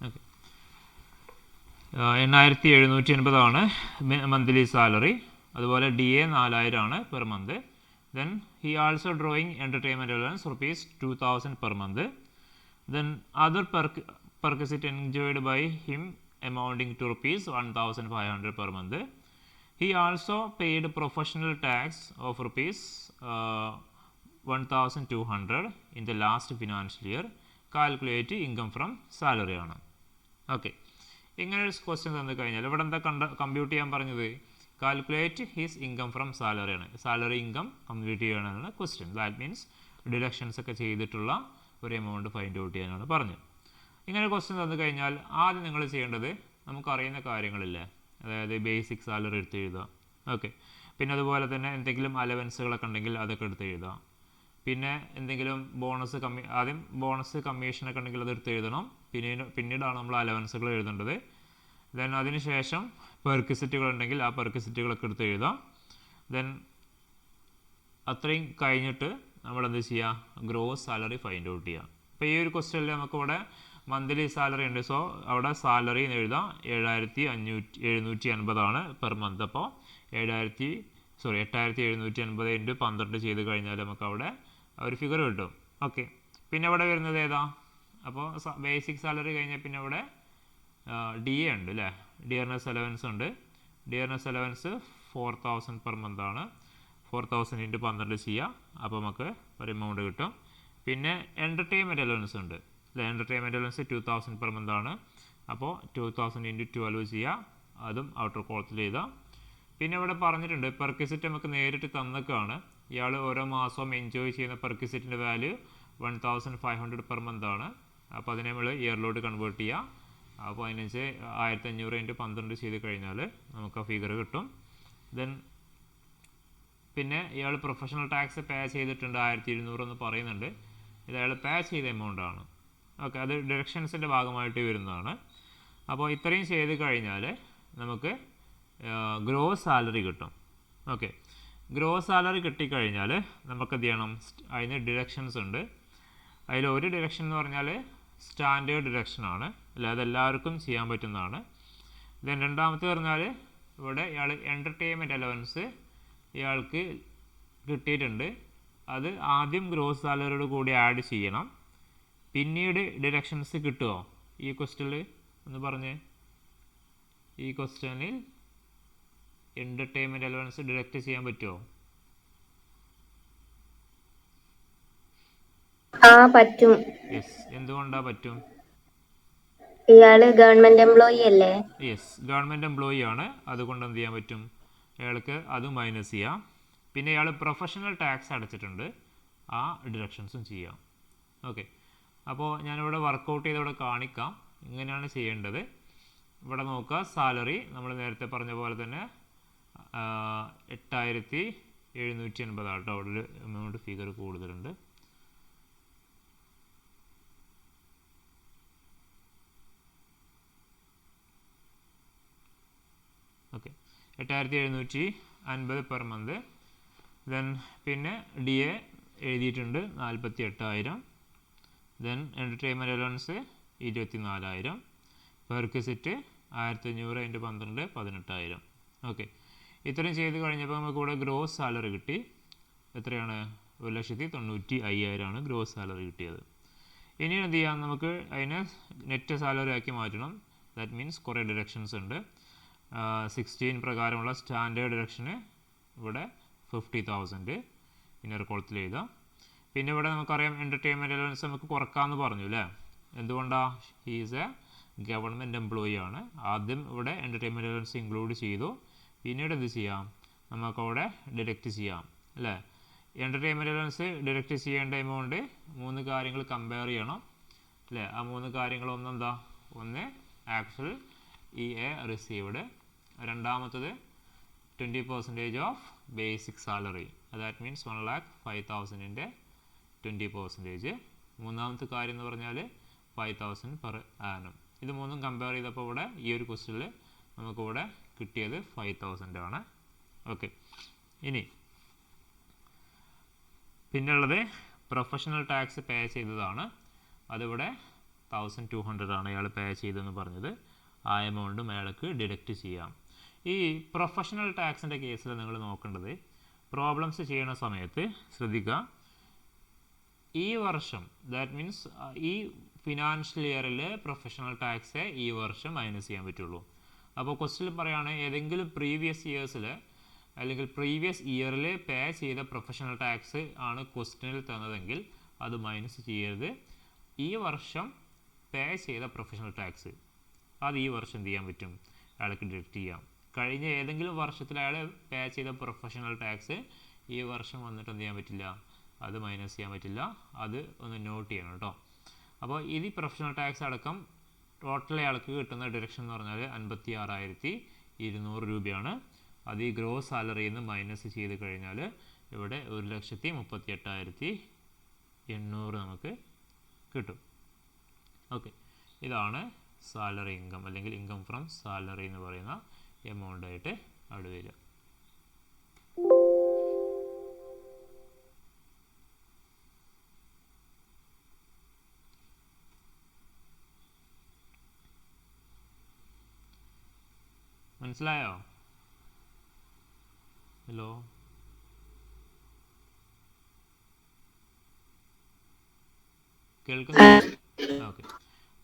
Okay, 8,780 monthly salary. അതുപോലെ DA 4,000 ആണ് per month. Then he also drawing entertainment allowance rupees 2,000 per month. Then other perquisite enjoyed by him amounting to rupees 1,500 per month. He also paid professional tax of rupees 1,200 in the last financial year. Calculate income from salary ആണ്. Okay, ഇങ്ങനെ ഒരു question തന്നു കഴിഞ്ഞാൽ ഇവിടെ എന്താ compute ചെയ്യാൻ പറഞ്ഞത്, calculate his income from salary ആണ്. സാലറി ഇൻകം കമ്പ്യൂട്ട് ചെയ്യാനാണ് ക്വസ്റ്റ്യൻ. ദാറ്റ് മീൻസ് ഡിഡക്ഷൻസ് ഒക്കെ ചെയ്തിട്ടുള്ള ഒരു എമൗണ്ട് ഫൈൻഡ് ഔട്ട് ചെയ്യാനാണ് പറഞ്ഞത്. ഇങ്ങനെ ക്വസ്റ്റ്യൻ തന്നു കഴിഞ്ഞാൽ ആദ്യം നിങ്ങൾ ചെയ്യേണ്ടത് നമുക്കറിയുന്ന കാര്യങ്ങളില്ലേ, അതായത് ബേസിക് സാലറി എടുത്ത് എഴുതുക. ഓക്കെ, പിന്നെ അതുപോലെ തന്നെ എന്തെങ്കിലും അലവൻസുകളൊക്കെ ഉണ്ടെങ്കിൽ അതൊക്കെ എടുത്ത് എഴുതുക. പിന്നെ എന്തെങ്കിലും ആദ്യം ബോണസ് കമ്മീഷനൊക്കെ ഉണ്ടെങ്കിൽ അത് എടുത്ത് എഴുതണം. പിന്നീടാണ് നമ്മൾ അലവൻസുകൾ എഴുതേണ്ടത്. ദെൻ അതിന് ശേഷം പെർക്വിസിറ്റുകൾ ഉണ്ടെങ്കിൽ ആ പെർക്വിസിറ്റുകളൊക്കെ എടുത്ത് എഴുതാം. ദെൻ അത്രയും കഴിഞ്ഞിട്ട് നമ്മൾ എന്ത് ചെയ്യുക, ഗ്രോസ് സാലറി ഫൈൻഡ് ഔട്ട് ചെയ്യുക. അപ്പോൾ ഈ ഒരു ക്വസ്റ്റ്യനിൽ നമുക്കിവിടെ മന്ത്ലി സാലറി ഉണ്ട്. സോ അവിടെ സാലറി എന്ന് എഴുതാം. 7,780 പെർ മന്ത്. അപ്പോൾ 8,780 ഇൻറ്റു 12 ചെയ്ത് കഴിഞ്ഞാൽ നമുക്ക് അവിടെ ഒരു ഫിഗർ കിട്ടും. ഓക്കെ, പിന്നെ അവിടെ വരുന്നത് ഏതാ, അപ്പോൾ ബേസിക് സാലറി കഴിഞ്ഞാൽ പിന്നെ അവിടെ DA ഉണ്ട് അല്ലേ, ഡിയർനെസ് അലവൻസ് ഉണ്ട്. ഡിയർനെസ് അലവൻസ് 4,000 പെർ മന്ത് ആണ്. 4,000 ഇൻറ്റു 12 ചെയ്യുക, അപ്പോൾ നമുക്ക് ഒരു എമൗണ്ട് കിട്ടും. പിന്നെ എൻ്റർടൈൻമെൻറ്റ് അലവൻസ് ഉണ്ട് അല്ലേ, എൻ്റർടൈൻമെൻറ്റ് അലവൻസ് 2,000 പെർ മന്ത് ആണ്. അപ്പോൾ 2,000 ഇൻറ്റു 12 ചെയ്യുക, അതും ഔട്ടർ കോളത്തിൽ എഴുതാം. പിന്നെ ഇവിടെ പറഞ്ഞിട്ടുണ്ട് പെർക്വിസിറ്റ് നമുക്ക് നേരിട്ട് തന്നൊക്കെയാണ്. ഇയാൾ ഓരോ മാസവും എൻജോയ് ചെയ്യുന്ന പെർക്വിസിറ്റിൻ്റെ വാല്യൂ 1,500 പെർ മന്ത് ആണ്. അപ്പോൾ അതിനെ നമ്മൾ ഇയറിലോട്ട് കൺവേർട്ട് ചെയ്യുക. അപ്പോൾ 1,500 ഇൻറ്റു 12 ചെയ്ത് കഴിഞ്ഞാൽ നമുക്ക് ആ ഫിഗർ കിട്ടും. ദെൻ പിന്നെ ഇയാൾ പ്രൊഫഷണൽ ടാക്സ് പേ ചെയ്തിട്ടുണ്ട് 1,200 എന്ന് പറയുന്നുണ്ട്. ഇത് അയാൾ പേ ചെയ്ത എമൗണ്ട് ആണ്. ഓക്കെ, അത് ഡിഡക്ഷൻസിൻ്റെ ഭാഗമായിട്ട് വരുന്നതാണ്. അപ്പോൾ ഇത്രയും ചെയ്ത് കഴിഞ്ഞാൽ നമുക്ക് ഗ്രോസ് സാലറി കിട്ടും. ഓക്കെ, ഗ്രോസ് സാലറി കിട്ടിക്കഴിഞ്ഞാൽ നമുക്ക് എന്ത് ചെയ്യണം, അതിന് ഡിഡക്ഷൻസ് ഉണ്ട്. അതിൽ ഒരു ഡിഡക്ഷൻ എന്ന് പറഞ്ഞാൽ സ്റ്റാൻഡേർഡ് ഡിഡക്ഷനാണ്, അല്ലാതെ എല്ലാവർക്കും ചെയ്യാൻ പറ്റുന്നതാണ്. ദെൻ രണ്ടാമത്തെ പറഞ്ഞാൽ ഇവിടെ ഇയാൾ എൻ്റർടൈൻമെൻറ്റ് അലവൻസ് ഇയാൾക്ക് കിട്ടിയിട്ടുണ്ട്. അത് ആദ്യം ഗ്രോസ് സാലറിയോട് കൂടി ആഡ് ചെയ്യണം. പിന്നീട് ഡിഡക്ഷൻസ് കിട്ടുമോ ഈ ക്വസ്റ്റ്യനിൽ ഒന്ന് പറഞ്ഞേ. ഈ ക്വസ്റ്റ്യനിൽ എൻ്റർടൈൻമെൻറ്റ് അലവൻസ് ഡിഡക്റ്റ് ചെയ്യാൻ പറ്റുമോ? പറ്റും. യെസ്. എന്തുകൊണ്ടാണ് പറ്റും? ഇയാള് ഗവൺമെന്റ് എംപ്ലോയി അല്ലേ? യെസ്, ഗവൺമെൻറ് എംപ്ലോയി ആണ്. അതുകൊണ്ട് എന്ത് ചെയ്യാൻ പറ്റും? അയാൾക്ക് അത് മൈനസ് ചെയ്യാം. പിന്നെ ഇയാൾ പ്രൊഫഷണൽ ടാക്സ് അടച്ചിട്ടുണ്ട്, ആ ഡിഡക്ഷൻസും ചെയ്യാം. ഓക്കെ, അപ്പോൾ ഞാനിവിടെ വർക്കൗട്ട് ചെയ്തിവിടെ കാണിക്കാം ഇങ്ങനെയാണ് ചെയ്യേണ്ടത്. ഇവിടെ നോക്കുക, സാലറി നമ്മൾ നേരത്തെ പറഞ്ഞ പോലെ തന്നെ 8780 കേട്ടോ. അവിടെ ഒരു എമൗണ്ട് ഫിഗർ കൂടുതലുണ്ട്. Okay, 8750 per month. ദെൻ പിന്നെ ഡി എ എഴുതിയിട്ടുണ്ട് 48,000. Then entertainment allowance 24,000. Perquisite 1500 × 12 18,000. Okay, ഇത്രയും ചെയ്ത് കഴിഞ്ഞപ്പോൾ നമുക്ക് ഇവിടെ ഗ്രോസ് സാലറി കിട്ടി. എത്രയാണ്? 1,95,000 ആണ് ഗ്രോസ് സാലറി കിട്ടിയത്. ഇനി എന്ത് ചെയ്യാം? നമുക്ക് അതിനെ നെറ്റ് സാലറി ആക്കി മാറ്റണം. ദാറ്റ് മീൻസ് കുറേ ഡിഡക്ഷൻസ് ഉണ്ട്. 16 പ്രകാരമുള്ള സ്റ്റാൻഡേർഡ് ഡിഡക്ഷന് ഇവിടെ 50,000 ഇന്നർ കോളത്തിൽ എഴുതാം. പിന്നെ ഇവിടെ നമുക്കറിയാം എൻ്റർടൈൻമെൻറ്റ് അലവൻസ് നമുക്ക് കുറക്കാമെന്ന് പറഞ്ഞു അല്ലേ? എന്തുകൊണ്ടാണ്? He is a government employee ആണ്. ആദ്യം ഇവിടെ എൻ്റർടൈൻമെൻറ്റ് അലവൻസ് ഇൻക്ലൂഡ് ചെയ്തു. പിന്നീട് എന്ത് ചെയ്യാം? നമുക്കവിടെ ഡിഡക്റ്റ് ചെയ്യാം അല്ലേ? എൻ്റർടൈൻമെൻറ്റ് അലവൻസ് ഡിഡക്റ്റ് ചെയ്യേണ്ട എമൗണ്ട് 3 കാര്യങ്ങൾ കമ്പയർ ചെയ്യണം അല്ലേ? ആ 3 കാര്യങ്ങൾ ഒന്നെന്താ? ഒന്ന് ആക്ച്വൽ EA റിസീവ്ഡ്. രണ്ടാമത്തത് 20% of basic salary. That means 1,05,000 20%. മൂന്നാമത്തെ കാര്യം എന്ന് പറഞ്ഞാൽ 5,000 പെർ ആനം. ഇത് മൂന്നും കമ്പയർ ചെയ്തപ്പോൾ ഇവിടെ ഈ ഒരു ക്വസ്റ്റ്യനിൽ നമുക്കിവിടെ കിട്ടിയത് 5,000 ആണ്. ഓക്കെ, ഇനി പിന്നുള്ളത് പ്രൊഫഷണൽ ടാക്സ് പേ ചെയ്തതാണ്. അതിവിടെ 1,200 ആണ് അയാൾ പേ ചെയ്തതെന്ന് പറഞ്ഞത്. ആ എമൗണ്ടും അയാൾക്ക് ഡിഡക്റ്റ് ചെയ്യാം. ഈ പ്രൊഫഷണൽ ടാക്സിൻ്റെ കേസിൽ നിങ്ങൾ നോക്കേണ്ടത്, പ്രോബ്ലംസ് ചെയ്യുന്ന സമയത്ത് ശ്രദ്ധിക്കുക, ഈ വർഷം ദാറ്റ് മീൻസ് ഈ ഫിനാൻഷ്യൽ ഇയറിൽ പ്രൊഫഷണൽ ടാക്സ് ഈ വർഷം മൈനസ് ചെയ്യാൻ പറ്റുള്ളൂ. അപ്പോൾ ക്വസ്റ്റ്യൻ പറയുകയാണ് ഏതെങ്കിലും പ്രീവിയസ് ഇയേഴ്സിൽ അല്ലെങ്കിൽ പ്രീവിയസ് ഇയറിൽ പേ ചെയ്ത പ്രൊഫഷണൽ ടാക്സ് ആണ് ക്വസ്റ്റ്യനിൽ തന്നതെങ്കിൽ അത് മൈനസ് ചെയ്യരുത്. ഈ വർഷം പേ ചെയ്ത പ്രൊഫഷണൽ ടാക്സ് അത് ഈ വർഷം എന്ത് ചെയ്യാൻ പറ്റും? അയാൾക്ക് ഡിഡക്റ്റ് ചെയ്യാം. കഴിഞ്ഞ ഏതെങ്കിലും വർഷത്തിൽ അയാൾ പേ ചെയ്ത പ്രൊഫഷണൽ ടാക്സ് ഈ വർഷം വന്നിട്ട് എന്ത് ചെയ്യാൻ പറ്റില്ല? അത് മൈനസ് ചെയ്യാൻ പറ്റില്ല. അത് ഒന്ന് നോട്ട് ചെയ്യണം കേട്ടോ. അപ്പോൾ ഇത് പ്രൊഫഷണൽ ടാക്സ് അടക്കം ടോട്ടൽ അയാൾക്ക് കിട്ടുന്ന ഡിഡക്ഷൻ എന്ന് പറഞ്ഞാൽ 56,200 രൂപയാണ്. അത് ഈ ഗ്രോസ് സാലറിയിൽ നിന്ന് മൈനസ് ചെയ്ത് കഴിഞ്ഞാൽ ഇവിടെ 1,38,800 നമുക്ക് കിട്ടും. ഓക്കെ, ഇതാണ് സാലറി ഇൻകം അല്ലെങ്കിൽ ഇൻകം ഫ്രം സാലറി എന്ന് പറയുന്ന എമൗണ്ട് ആയിട്ട് അവിടെ വരിക. മനസ്സിലായോ? ഹലോ, കേൾക്കുന്നു? ഓക്കെ,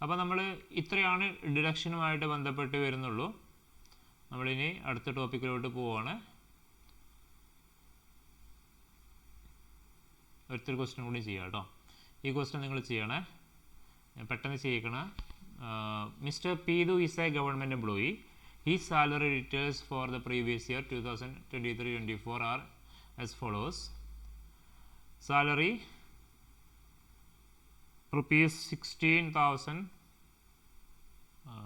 അപ്പോൾ നമ്മൾ ഇത്രയാണ് ഡിഡക്ഷനുമായിട്ട് ബന്ധപ്പെട്ട് വരുന്നുള്ളൂ. നമ്മളിനി അടുത്ത ടോപ്പിക്കിലോട്ട് പോവുകയാണ്. ഒരിത്തിരി ക്വസ്റ്റ്യൻ കൂടി ചെയ്യാം കേട്ടോ. ഈ ക്വസ്റ്റ്യൻ നിങ്ങൾ ചെയ്യണേ, പെട്ടെന്ന് ചെയ്യിക്കണം. Mister Peethu is a government employee. His salary details for the previous year 2023-24 are as follows. Salary rupees 16,000.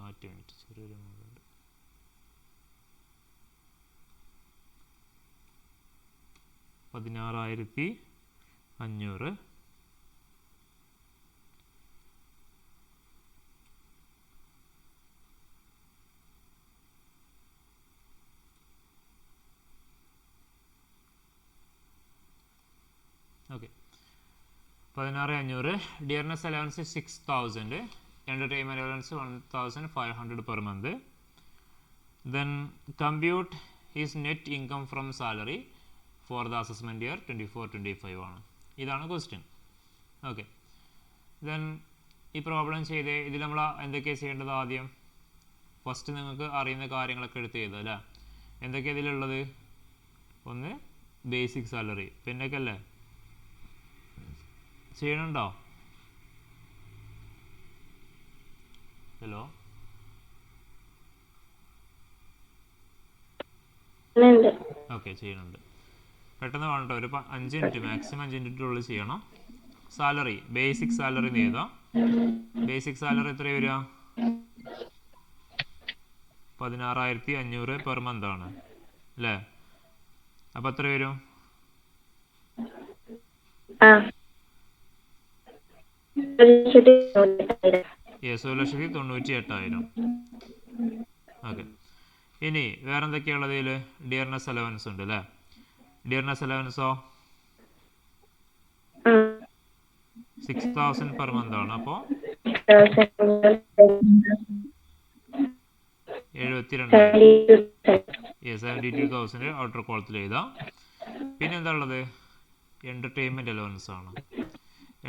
16,500. Okay, 16,500. Dearness allowance 6,000. Entertainment allowance 1,500 per month. Then compute his net income from salary. For the assessment year 24-25 ആണ്. ഇതാണ് question. Okay, then ഈ problem ചെയ്ത് ഇതിൽ നമ്മൾ എന്തൊക്കെയാണ് ചെയ്യേണ്ടത്? ആദ്യം first നിങ്ങൾക്ക് അറിയുന്ന കാര്യങ്ങളൊക്കെ എടുത്ത് ചെയ്തത് അല്ലേ? എന്തൊക്കെയാണ് ഇതിലുള്ളത്? ഒന്ന് ബേസിക് സാലറി, പിന്നൊക്കെ അല്ലേ ചെയ്യണുണ്ടോ? ഹലോ, ഓക്കെ, ചെയ്യുന്നുണ്ട്. പെട്ടെന്ന് വേണ്ട, ഒരു 5 മിനിറ്റ് മാക്സിമം 5 മിനിറ്റിനുള്ളിൽ ചെയ്യണം. സാലറി, ബേസിക് സാലറി എഴുതാം. ബേസിക് സാലറി എത്ര വരിക? 16,500 പെർ മന്ത് ആണ് അല്ലേ? അപ്പം എത്ര വരും? 1,98,000. ഓക്കെ, ഇനി വേറെ എന്തൊക്കെയുള്ളത്? ഇതിൽ ഡിയർനെസ് അലവൻസ് ഉണ്ട് അല്ലേ? ഡിയർനെസ് അലവൻസോ 6,000 പെർ മന്ത് ആണ്. അപ്പോൾ 72,000 ഔട്ടർ കോളത്തിൽ എഴുതാം. പിന്നെ എന്താ ഉള്ളത്? എൻ്റർടൈൻമെൻറ്റ് അലവൻസ് ആണ്.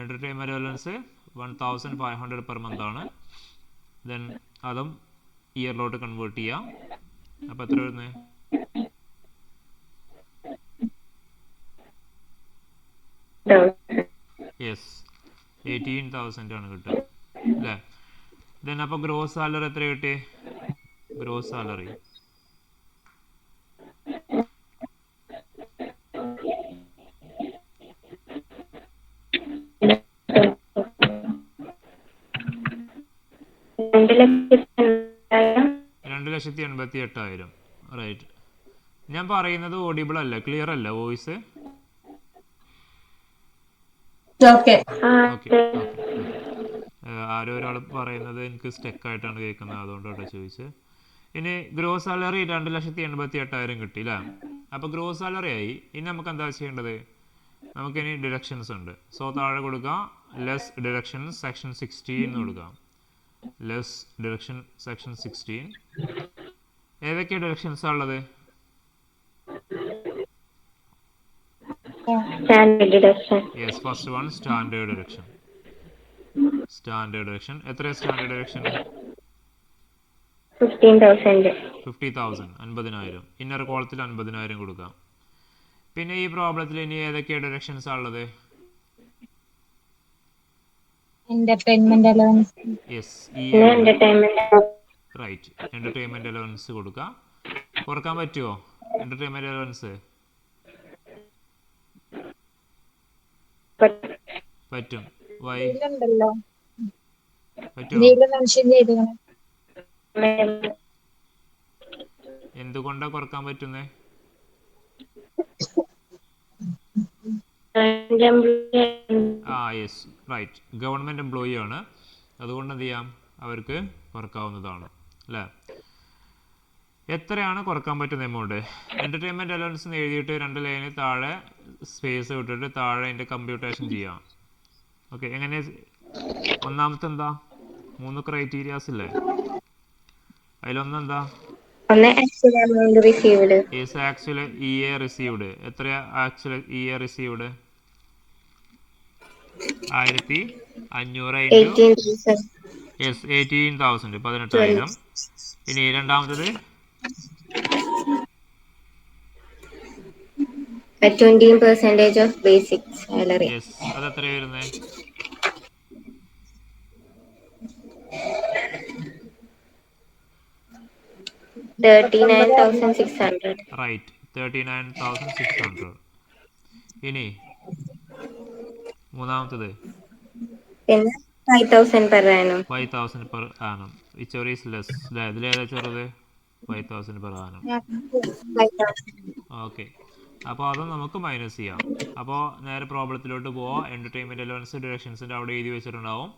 എൻ്റർടൈൻമെൻറ്റ് അലവൻസ് 1,500 പെർ മന്ത് ആണ്. ദെൻ അതും ഇയറിലോട്ട് കൺവേർട്ട് ചെയ്യാം. അപ്പോൾ എത്ര വരുന്നത്? യെസ്, 18,000 ആണ് കിട്ടുക അല്ലേ? ദെൻ അപ്പോൾ ഗ്രോസ് സാലറി എത്ര കിട്ടി? Gross salary 2,88,000. റൈറ്റ്. ഞാൻ പറയുന്നത് ഓഡിബിൾ അല്ല, ക്ലിയർ അല്ല വോയിസ്? ഓക്കെ, ആരോ ഒരാൾ പറയുന്നത് എനിക്ക് സ്റ്റെക്കായിട്ടാണ് കേൾക്കുന്നത്, അതുകൊണ്ടാണ് ചോദിച്ചത്. ഇനി ഗ്രോസ് സാലറി 2,88,000 കിട്ടി അല്ലേ? അപ്പോൾ ഗ്രോസ് സാലറി ആയി. ഇനി നമുക്ക് എന്താ ചെയ്യേണ്ടത്? നമുക്കിനി ഡിഡക്ഷൻസ് ഉണ്ട്. സോ താഴെ കൊടുക്കുക ലെസ് ഡിഡക്ഷൻ സെക്ഷൻ 16 എന്ന് കൊടുക്കാം. Less deduction section 16. ഏതൊക്കെയാണ് ഡിഡക്ഷൻസ് ഉള്ളത്? Yes, first one standard deduction. Standard deduction എത്രയാണ്? Standard deduction 50,000. 50,000. ഇന്നർ കോളത്തിൽ 50,000 കൊടുക്കാം. പിന്നെ ഈ പ്രോബ്ലത്തിൽ ഇനി ഏതൊക്കെയാണ് ഡിഡക്ഷൻസ് ഉള്ളത്? Entertainment allowance. Yes, right. Entertainment allowance കൊടുക്കാം. കുറക്കാൻ പറ്റുമോ എന്റർടൈൻമെന്റ് അലവൻസ്? പറ്റും. വൈ പറ്റുമോ? എന്തുകൊണ്ടാ കുറക്കാൻ പറ്റുന്നേ? Yes, right. ഗവൺമെൻറ് എംപ്ലോയി ആണ്, അതുകൊണ്ട് എന്ത് ചെയ്യാം? അവർക്ക് കുറക്കാവുന്നതാണ് അല്ലേ? എത്രയാണ് കുറക്കാൻ പറ്റുന്ന എമൗണ്ട്? എൻ്റർടൈൻമെൻറ്റ് അലവൻസ് എന്ന് എഴുതിയിട്ട് 2 ലൈന് താഴെ സ്പേസ് വിട്ടിട്ട് താഴെ അതിൻ്റെ കമ്പ്യൂട്ടേഷൻ ചെയ്യാം. ഓക്കെ, എങ്ങനെ? ഒന്നാമത്തെ എന്താ? 3 ക്രൈറ്റീരിയാസ് ഇല്ലേ? അതിലൊന്നെന്താ? Is actually EA received. എത്രയാ ആക്ച്വലി EA റിസീവ്ഡ്? 1,500 യെസ്, 18,000, 18,000. ഇനി രണ്ടാമത്തത് 20% of basic salary. യെസ്, അത് എത്ര വരുന്നത്? 39,600. റൈറ്റ്, 39,600. ഇനി മൂന്നാമത്തത് 5,000 per annum. 5,000 per annum. Which is less? ഇതിലേതാ ചെറുത്? 5,000 per annum. ഓക്കെ, അപ്പോൾ അതും നമുക്ക് മൈനസ് ചെയ്യാം. അപ്പോൾ നേരെ പ്രോബ്ലത്തിലോട്ട് പോവാം. എൻ്റർടൈൻമെൻറ്റ് അലവൻസ് ഡിഡക്ഷൻസിൻ്റെ അവിടെ എഴുതി വെച്ചിട്ടുണ്ടാവും.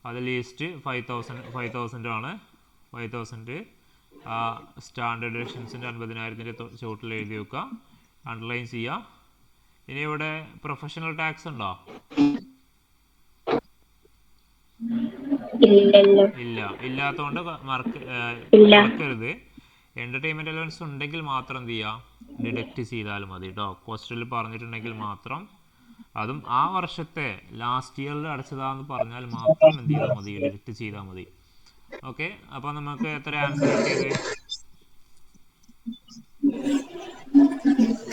അത് ലീസ്റ്റ് 5,000 ആണ്. 5,000 സ്റ്റാൻഡേർഡ് ഡിഡക്ഷൻസിൻ്റെ 50,000 ചോട്ടിൽ എഴുതി വെക്കുക, അണ്ടർലൈൻ ചെയ്യുക. ഇനി ഇവിടെ പ്രൊഫഷണൽ ടാക്സ് ഉണ്ടോ? ഇല്ല, ഇല്ലാത്തതുകൊണ്ട് മറക്കരുത്. എൻ്റർടൈൻമെൻറ്റ് അലവൻസ് ഉണ്ടെങ്കിൽ മാത്രം എന്ത് ചെയ്യുക? ഡിഡക്റ്റ് ചെയ്താൽ മതി കേട്ടോ. ക്വസ്റ്റ്യനിൽ പറഞ്ഞിട്ടുണ്ടെങ്കിൽ മാത്രം, അതും ആ വർഷത്തെ ലാസ്റ്റ് ഇയറിൽ അടച്ചതാന്ന് പറഞ്ഞാൽ മാത്രം എന്ത് ചെയ്താൽ മതി, ഡിഡക്റ്റ് ചെയ്താൽ മതി. ഓക്കെ, അപ്പോൾ നമുക്ക് എത്ര ആൻസർ കിട്ടിയത്?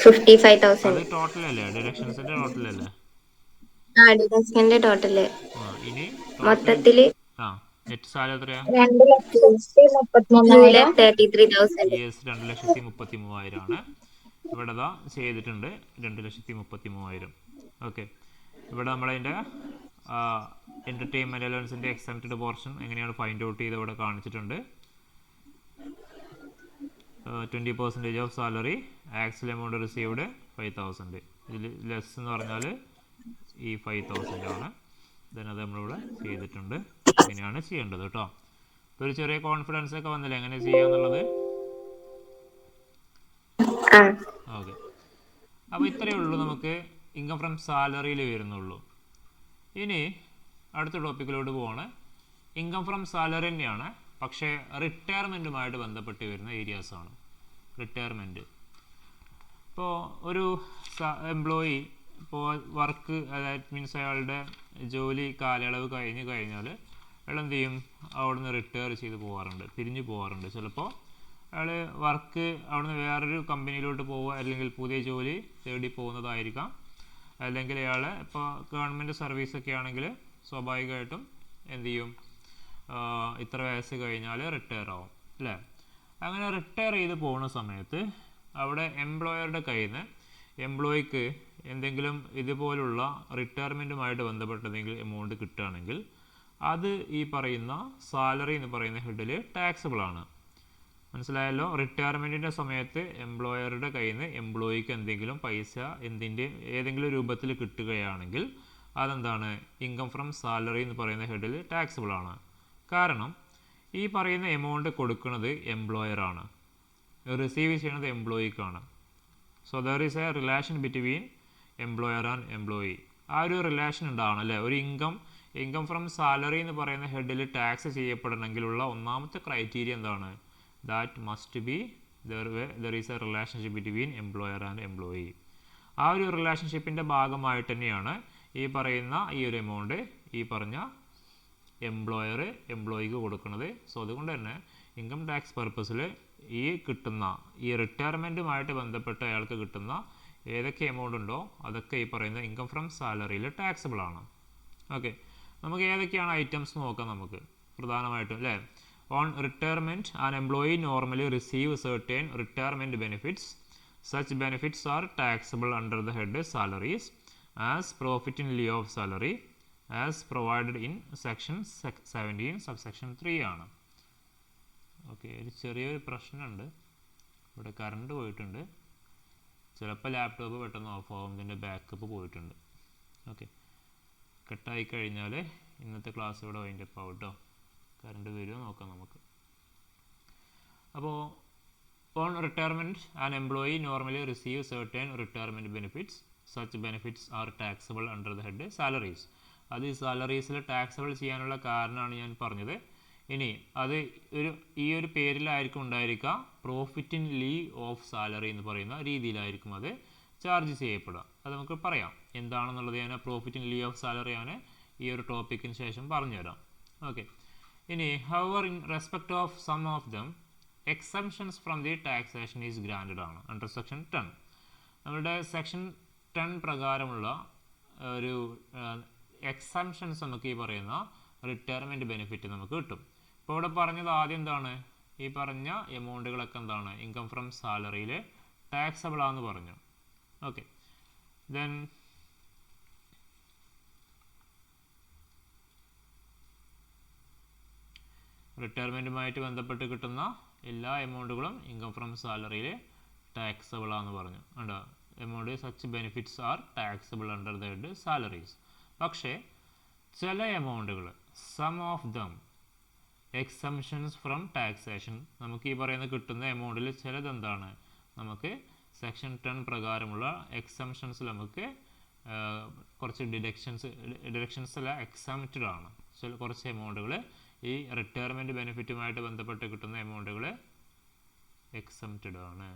55,000. അത് ടോട്ടൽ അല്ലേ, ഡിഡക്ഷൻസിന്റെ ടോട്ടൽ അല്ലേ? ഡിഡക്ഷന്റെ ടോട്ടല് ഇനി മൊത്തത്തില് നെറ്റ് സാലറി എത്രയാ? 2,33,000. യെസ്, 2,33,000 ആണ്. ഇവിടെ ചെയ്തിട്ടുണ്ട് 2,33,000. ഓക്കെ, ഇവിടെ നമ്മളതിൻ്റെ എൻ്റർടൈൻമെൻറ്റ് അലവൻസിൻ്റെ എക്സംപ്റ്റഡ് പോർഷൻ എങ്ങനെയാണ് ഫൈൻഡ് ഔട്ട് ചെയ്ത് ഇവിടെ കാണിച്ചിട്ടുണ്ട്. 20% of salary, actual amount received 5,000. ഇതിൽ ലെസ് എന്ന് പറഞ്ഞാൽ ഈ 5,000 ആണ്. ദെൻ അത് നമ്മളിവിടെ ചെയ്തിട്ടുണ്ട്. ഇങ്ങനെയാണ് ചെയ്യേണ്ടത് കേട്ടോ. ഇപ്പോൾ ഒരു ചെറിയ കോൺഫിഡൻസ് ഒക്കെ വന്നില്ലേ എങ്ങനെ ചെയ്യാന്നുള്ളത്? ഓക്കെ, അപ്പോൾ ഇത്രയേ ഉള്ളൂ നമുക്ക് ഇൻകം ഫ്രം സാലറിയിൽ വരുന്നുള്ളൂ. ഇനി അടുത്ത ടോപ്പിക്കിലോട്ട് പോവാണ്. ഇൻകം ഫ്രം സാലറി തന്നെയാണ്, പക്ഷേ റിട്ടയർമെൻറ്റുമായിട്ട് ബന്ധപ്പെട്ട് വരുന്ന ഏരിയാസാണ്. റിട്ടയർമെൻറ്റ് ഇപ്പോൾ ഒരു എംപ്ലോയി ഇപ്പോൾ വർക്ക്, അതായത് മീൻസ് അയാളുടെ ജോലി കാലയളവ് കഴിഞ്ഞ് കഴിഞ്ഞാൽ അയാൾ എന്ത് ചെയ്യും, അവിടുന്ന് റിട്ടയർ ചെയ്ത് പോകാറുണ്ട്, പിരിഞ്ഞു പോകാറുണ്ട്. ചിലപ്പോൾ അയാൾ വർക്ക് അവിടുന്ന് വേറൊരു കമ്പനിയിലോട്ട് പോവുക, അല്ലെങ്കിൽ പുതിയ ജോലി തേടി പോകുന്നതായിരിക്കാം. അല്ലെങ്കിൽ അയാൾ ഇപ്പോൾ ഗവൺമെൻറ് സർവീസൊക്കെ ആണെങ്കിൽ സ്വാഭാവികമായിട്ടും എന്ത് ചെയ്യും, ഇത്ര വയസ്സ് കഴിഞ്ഞാൽ റിട്ടയർ ആവും അല്ലേ? അങ്ങനെ റിട്ടയർ ചെയ്ത് പോകുന്ന സമയത്ത് അവിടെ എംപ്ലോയറുടെ കയ്യിൽ നിന്ന് എംപ്ലോയിക്ക് എന്തെങ്കിലും ഇതുപോലുള്ള റിട്ടയർമെൻറ്റുമായിട്ട് ബന്ധപ്പെട്ട എന്തെങ്കിലും എമൗണ്ട് കിട്ടുകയാണെങ്കിൽ അത് ഈ പറയുന്ന സാലറി എന്ന് പറയുന്ന ഹെഡിൽ ടാക്സബിൾ ആണ്. മനസ്സിലായല്ലോ? റിട്ടയർമെൻറ്റിൻ്റെ സമയത്ത് എംപ്ലോയറുടെ കയ്യിൽ നിന്ന് എംപ്ലോയിക്ക് എന്തെങ്കിലും പൈസ ഏതെങ്കിലും രൂപത്തിൽ കിട്ടുകയാണെങ്കിൽ അതെന്താണ്, ഇൻകം ഫ്രം സാലറി എന്ന് പറയുന്ന ഹെഡിൽ ടാക്സബിൾ ആണ്. കാരണം ഈ പറയുന്ന എമൗണ്ട് കൊടുക്കുന്നത് എംപ്ലോയറാണ്, റിസീവ് ചെയ്യുന്നത് എംപ്ലോയിക്കാണ്. So there is a relation between employer and employee. ആ ഒരു റിലേഷൻ ഉണ്ടാവണം അല്ലേ? ഒരു ഇൻകം ഫ്രം സാലറി എന്ന് പറയുന്ന ഹെഡിൽ ടാക്സ് ചെയ്യപ്പെടണമെങ്കിലുള്ള ഒന്നാമത്തെ ക്രൈറ്റീരിയ എന്താണ്? That must be there is A relationship between employer and employee. ആ ഒരു റിലേഷൻഷിപ്പിൻ്റെ ഭാഗമായിട്ട് തന്നെയാണ് ഈ പറയുന്ന ഈ ഒരു എമൗണ്ട് ഈ പറഞ്ഞ എംപ്ലോയർ എംപ്ലോയിക്ക് കൊടുക്കുന്നത്. സോ അതുകൊണ്ട് തന്നെ ഇൻകം ടാക്സ് പർപ്പസിൽ ഈ കിട്ടുന്ന ഈ റിട്ടയർമെൻറ്റുമായിട്ട് ബന്ധപ്പെട്ട് അയാൾക്ക് കിട്ടുന്ന ഏതൊക്കെ എമൗണ്ട് ഉണ്ടോ അതൊക്കെ ഈ പറയുന്ന ഇൻകം ഫ്രം സാലറിയിൽ ടാക്സബിൾ ആണ്. ഓക്കെ, നമുക്ക് ഏതൊക്കെയാണ് ഐറ്റംസ് നോക്കാം നമുക്ക് പ്രധാനമായിട്ടും അല്ലേ? On retirement an employee normally receive certain retirement benefits. Such benefits are taxable under the head salaries as profit in lieu of salary as provided in section 17 subsection 3 ആണ്. Okay, ഒരു ചെറിയൊരു പ്രശ്നമുണ്ട്, ഇവിടെ കറണ്ട് പോയിട്ടുണ്ട്. ചിലപ്പോൾ ലാപ്ടോപ്പ് പെട്ടെന്ന് of ആവും, ഇതിൻ്റെ ബാക്കപ്പ് പോയിട്ടുണ്ട്. ഓക്കെ, കട്ടായി കഴിഞ്ഞാൽ ഇന്നത്തെ ക്ലാസ് ഇവിടെ വൈൻഡപ്പ് ആവും കേട്ടോ. കറണ്ട് വരുമോ നോക്കാം നമുക്ക്. അപ്പോൾ on retirement an employee normally receive certain retirement benefits. Such benefits are taxable under the head salaries. അത് ഈ സാലറീസിൽ ടാക്സബിൾ ചെയ്യാനുള്ള കാരണമാണ് ഞാൻ പറഞ്ഞത്. ഇനി അത് ഈ ഒരു പേരിലായിരിക്കും ഉണ്ടായിരിക്കുക, profit in leave of salary എന്ന് പറയുന്ന രീതിയിലായിരിക്കും അത് ചാർജ് ചെയ്യപ്പെടുക. അത് നമുക്ക് പറയാം എന്താണെന്നുള്ളത്. ഞാൻ profit in leave of salary ആണ് ഈ ഒരു ടോപ്പിക്കിന് ശേഷം പറഞ്ഞുതരാം. ഓക്കെ, ഇനി however in respect of some of them exemptions from the taxation is granted ആണ് under section 10. നമ്മുടെ സെക്ഷൻ 10 പ്രകാരമുള്ള ഒരു എക്സംഷൻസ് നമുക്ക് ഈ പറയുന്ന റിട്ടയർമെൻറ്റ് ബെനിഫിറ്റ് നമുക്ക് കിട്ടും. ഇപ്പോൾ ഇവിടെ പറഞ്ഞത് ആദ്യം എന്താണ്, ഈ പറഞ്ഞ എമൗണ്ടുകളൊക്കെ എന്താണ്, ഇൻകം ഫ്രം സാലറിയിൽ ടാക്സബിൾ ആണെന്ന് പറഞ്ഞു. ഓക്കെ, ദെൻ റിട്ടയർമെൻറ്റുമായിട്ട് ബന്ധപ്പെട്ട് കിട്ടുന്ന എല്ലാ എമൗണ്ടുകളും ഇൻകം ഫ്രം സാലറിയിൽ ടാക്സബിൾ ആണെന്ന് പറഞ്ഞു. ഉണ്ടോ? Amount such benefits are taxable under the head salaries. പക്ഷേ ചില എമൗണ്ടുകൾ, some of them exemptions from taxation, നമുക്ക് ഈ പറയുന്ന കിട്ടുന്ന എമൗണ്ടിൽ ചിലത് എന്താണ്, നമുക്ക് സെക്ഷൻ 10 പ്രകാരമുള്ള എക്സംഷൻസിൽ നമുക്ക് കുറച്ച് ഡിഡക്ഷൻസ് അല്ല എക്സംപ്റ്റഡ് ആണ്. കുറച്ച് എമൗണ്ടുകൾ ഈ റിട്ടയർമെൻറ്റ് ബെനിഫിറ്റുമായിട്ട് ബന്ധപ്പെട്ട് കിട്ടുന്ന എമൗണ്ടുകൾ എക്സംപ്റ്റഡ് ആണ്.